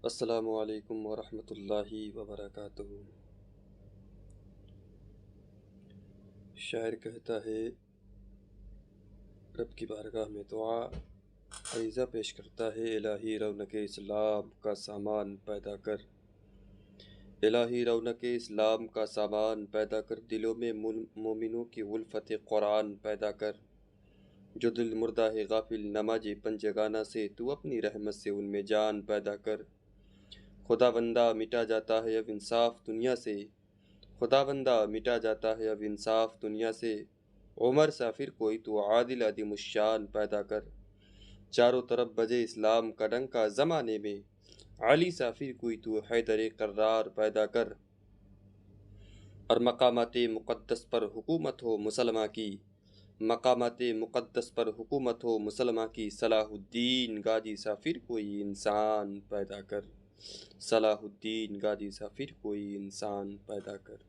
السلام علیکم ورحمۃ اللہ وبرکاتہ۔ شاعر کہتا ہے، رب کی بارگاہ میں دعا عریضہ پیش کرتا ہے، الہی رونق اسلام کا سامان پیدا کر، الہی رونق اسلام کا سامان پیدا کر، دلوں میں مومنوں کی الفت قرآن پیدا کر، جو دل مردہ ہے غافل نماز پنجگانہ سے، تو اپنی رحمت سے ان میں جان پیدا کر۔ خدا بندہ مٹا جاتا ہے اب انصاف دنیا سے، خدا بندہ مٹا جاتا ہے اب انصاف دنیا سے، عمر سافر کوئی تو عادل عدیم الشان پیدا کر، چاروں طرف بجے اسلام کا ڈنکا زمانے میں، علی سافر کوئی تو حیدر قرار پیدا کر، اور مقامات مقدس پر حکومت ہو مسلمہ کی، مقامات مقدس پر حکومت ہو مسلمہ کی، صلاح الدین غازی سافر کوئی انسان پیدا کر، صلاح الدین غازی سافر کوئی انسان پیدا کر۔